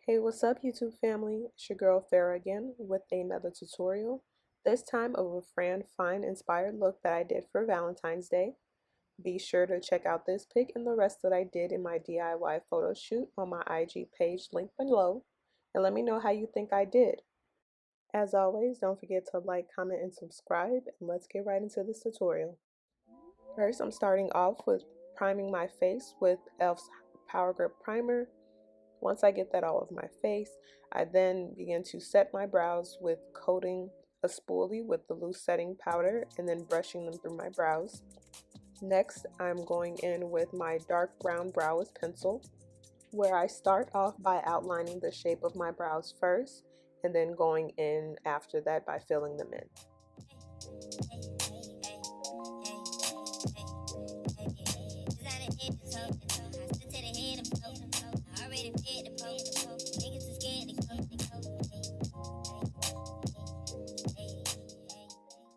Hey, what's up YouTube family? It's your girl Farrah again with another tutorial. This time of a Fran Fine inspired look that I did for Valentine's Day. Be sure to check out this pic and the rest that I did in my DIY photo shoot on my IG page linked below, and let me know how you think I did. As always, don't forget to like, comment, and subscribe, and let's get right into this tutorial. First, I'm starting off with priming my face with e.l.f.'s Power Grip Primer. Once I get that all over my face, I then begin to set my brows with coating a spoolie with the loose setting powder and then brushing them through my brows. Next, I'm going in with my dark brown brow pencil, where I start off by outlining the shape of my brows first and then going in after that by filling them in.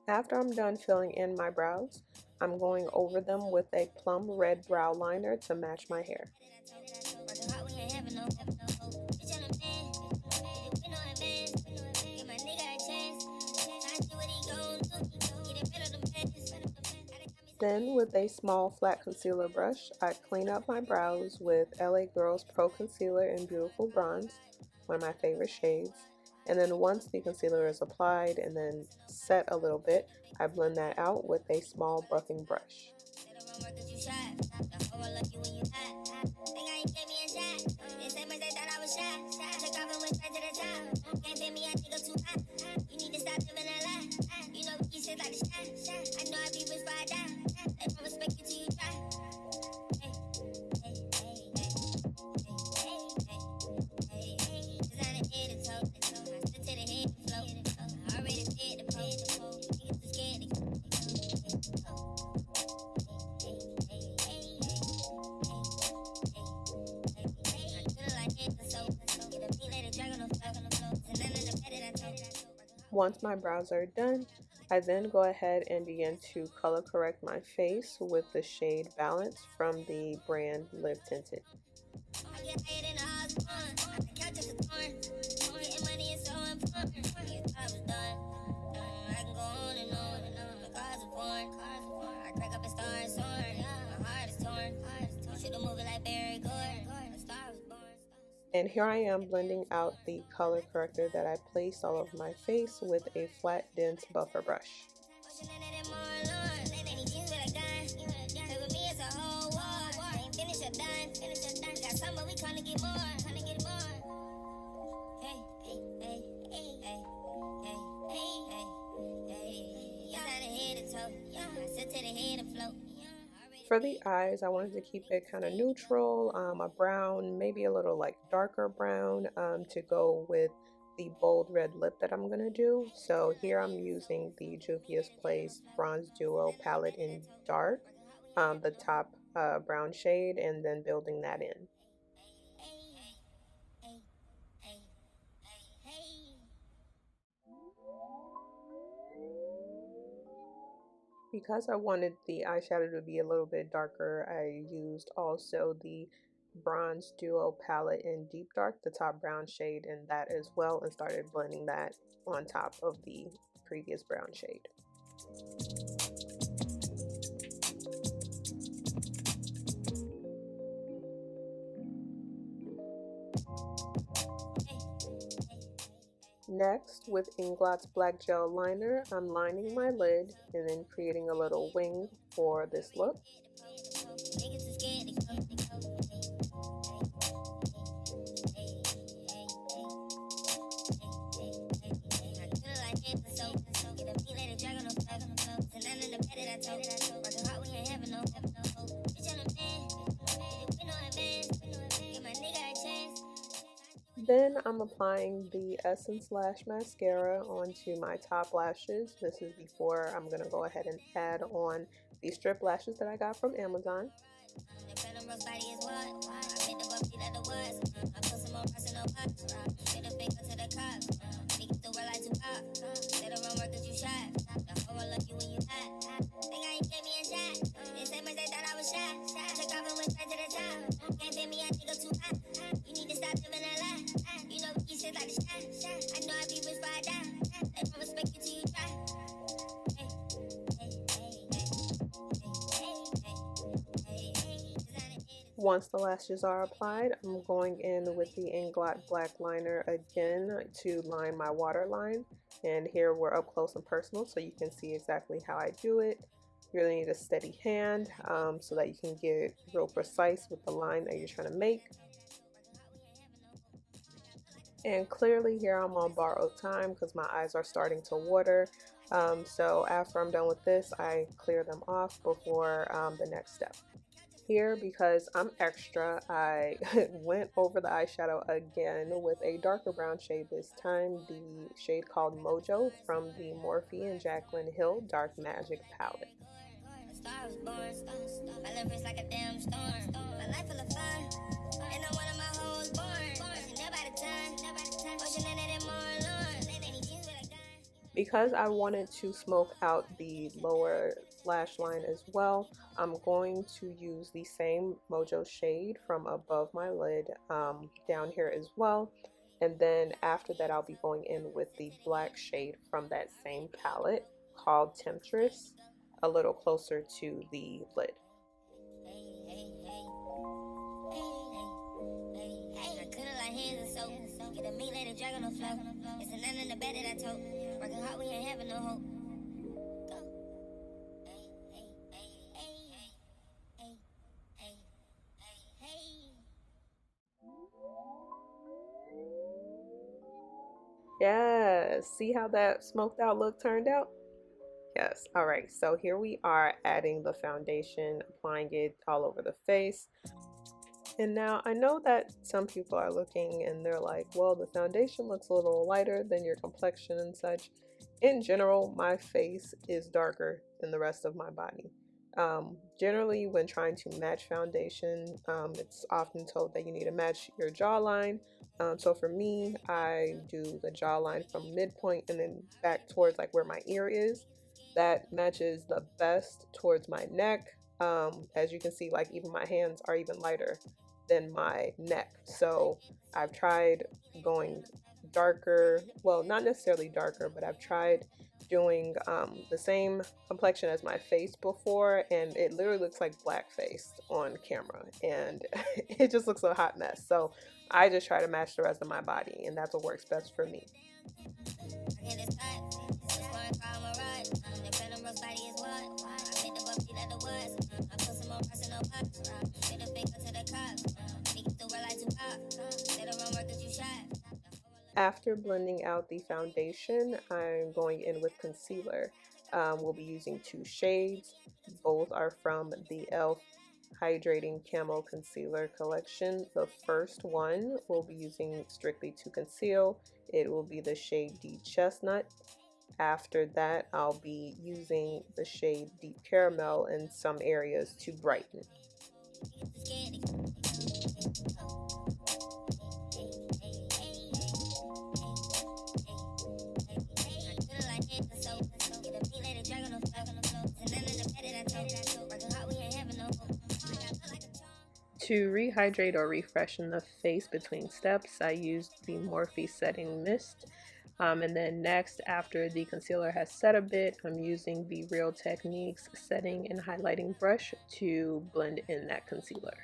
After I'm done filling in my brows, I'm going over them with a plum red brow liner to match my hair. Then with a small flat concealer brush, I clean up my brows with LA Girl's Pro Concealer in Beautiful Bronze, one of my favorite shades. And then once the concealer is applied and then set a little bit, I blend that out with a small buffing brush. Once my brows are done, I then go ahead and begin to color correct my face with the shade Balance from the brand Live Tinted. And here I am blending out the color corrector that I placed all over my face with a flat, dense buffer brush. For the eyes, I wanted to keep it kind of neutral, a brown, maybe a little like darker brown to go with the bold red lip that I'm going to do. So here I'm using the Juvia's Place Bronze Duo palette in dark, the top brown shade, and then building that in. Because I wanted the eyeshadow to be a little bit darker, I used also the Bronze Duo palette in Deep Dark, the top brown shade, in that as well, and started blending that on top of the previous brown shade. Next, with Inglot's Black Gel Liner, I'm lining my lid and then creating a little wing for this look. Then I'm applying the Essence Lash Mascara onto my top lashes. This is before I'm going to go ahead and add on the strip lashes that I got from Amazon. Once the lashes are applied, I'm going in with the Inglot Black Liner again to line my waterline. And here we're up close and personal so you can see exactly how I do it. You really need a steady hand so that you can get real precise with the line that you're trying to make. And clearly here I'm on borrowed time because my eyes are starting to water. So after I'm done with this, I clear them off before the next step. Here, because I'm extra, I went over the eyeshadow again with a darker brown shade this time, the shade called Mojo from the Morphe and Jaclyn Hill Dark Magic palette. Because I wanted to smoke out the lower lash line as well, I'm going to use the same Mojo shade from above my lid down here as well. And then after that, I'll be going in with the black shade from that same palette called Temptress, a little closer to the lid. Yes, see how that smoked out look turned out? Yes. All right, so here we are adding the foundation, applying it all over the face. And now I know that some people are looking and they're like, well, the foundation looks a little lighter than your complexion and such. In general, my face is darker than the rest of my body. Generally, when trying to match foundation, it's often told that you need to match your jawline. So for me, I do the jawline from midpoint and then back towards like where my ear is. That matches the best towards my neck. As you can see, like even my hands are even lighter than my neck. So I've tried going darker, well, not necessarily darker, but I've tried doing the same complexion as my face before, and it literally looks like blackface on camera, and it just looks a hot mess. So I just try to match the rest of my body, and that's what works best for me. After blending out the foundation, I'm going in with concealer. We'll be using two shades. Both are from the e.l.f. Hydrating Camo Concealer Collection. The first one we'll be using strictly to conceal. It will be the shade Deep Chestnut. After that, I'll be using the shade Deep Caramel in some areas to brighten. To rehydrate or refreshen the face between steps, I used the Morphe Setting Mist. And then next, after the concealer has set a bit, I'm using the Real Techniques Setting and Highlighting Brush to blend in that concealer.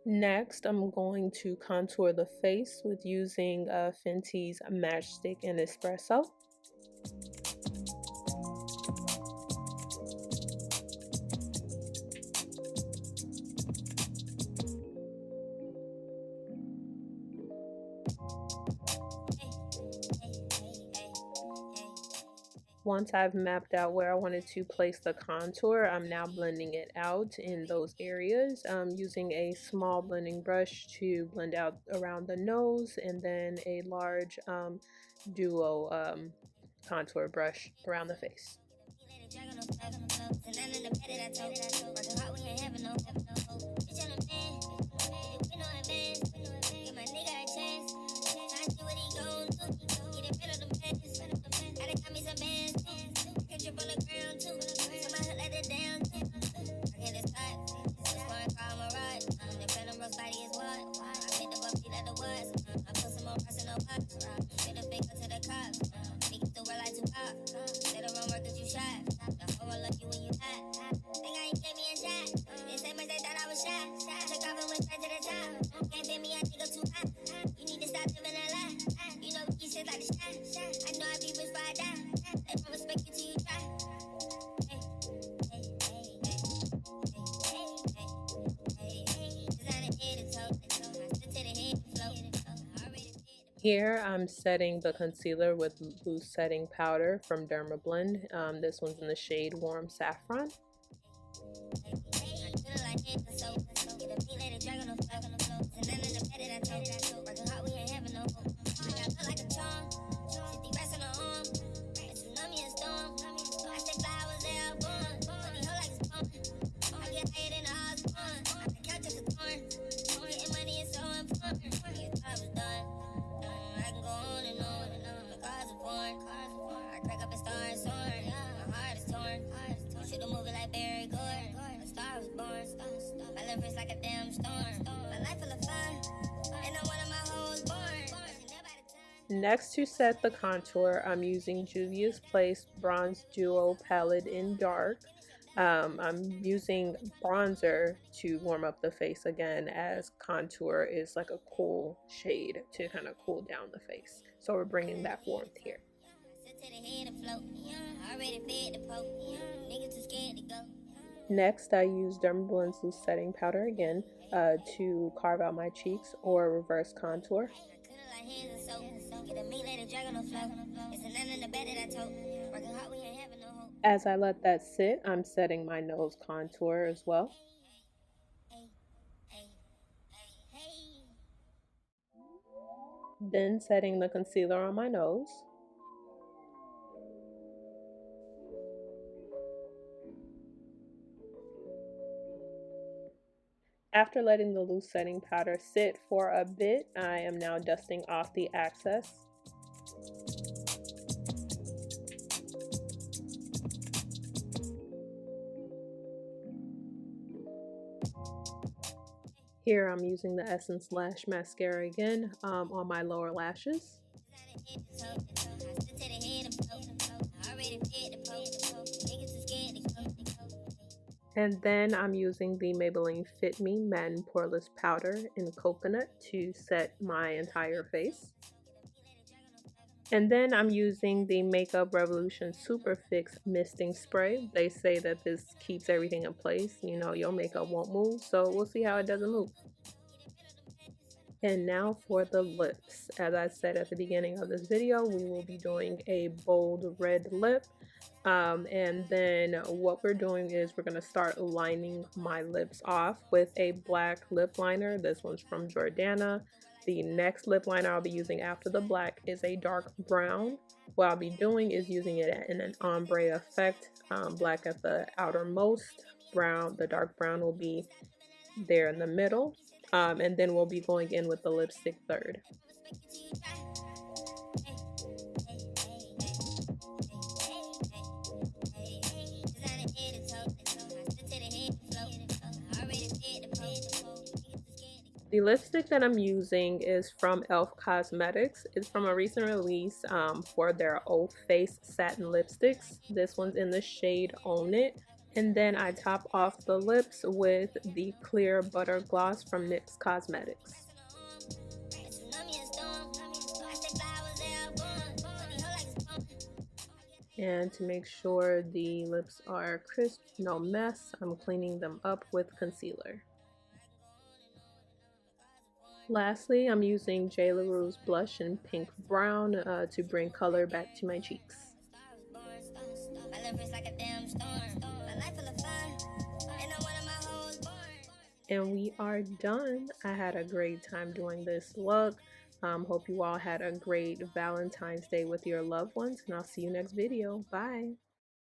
Next, I'm going to contour the face with using Fenty's Matchstick and Espresso. Once I've mapped out where I wanted to place the contour, I'm now blending it out in those areas. Using a small blending brush to blend out around the nose, and then a large duo contour brush around the face. Here I'm setting the concealer with loose setting powder from Dermablend. This one's in the shade Warm Saffron. Next, to set the contour, I'm using Juvia's Place Bronze Duo Palette in Dark. I'm using bronzer to warm up the face again, as contour is like a cool shade to kind of cool down the face. So we're bringing that warmth here. Next, I use Dermablend's loose setting powder again to carve out my cheeks or reverse contour. As I let that sit, I'm setting my nose contour as well. Then setting the concealer on my nose. After letting the loose setting powder sit for a bit, I am now dusting off the excess. Here I'm using the Essence Lash Mascara again on my lower lashes. And then I'm using the Maybelline Fit Me Matte and Poreless Powder in Coconut to set my entire face. And then I'm using the Makeup Revolution SuperFix Misting Spray. They say that this keeps everything in place. You know, your makeup won't move, so we'll see how it doesn't move. And now for the lips. As I said at the beginning of this video, we will be doing a bold red lip. And then what we're doing is we're going to start lining my lips off with a black lip liner. This one's from Jordana. The next lip liner I'll be using after the black is a dark brown. What I'll be doing is using it in an ombre effect. Black at the outermost, brown, the dark brown will be there in the middle. And then we'll be going in with the lipstick third. The lipstick that I'm using is from e.l.f. Cosmetics. It's from a recent release for their O Face Satin Lipsticks. This one's in the shade Own It. And then I top off the lips with the clear butter gloss from NYX Cosmetics. And to make sure the lips are crisp, no mess, I'm cleaning them up with concealer. Lastly, I'm using JLaRue's blush in pink brown to bring color back to my cheeks. And we are done. I had a great time doing this look. Hope you all had a great Valentine's Day with your loved ones, and I'll see you next video. Bye.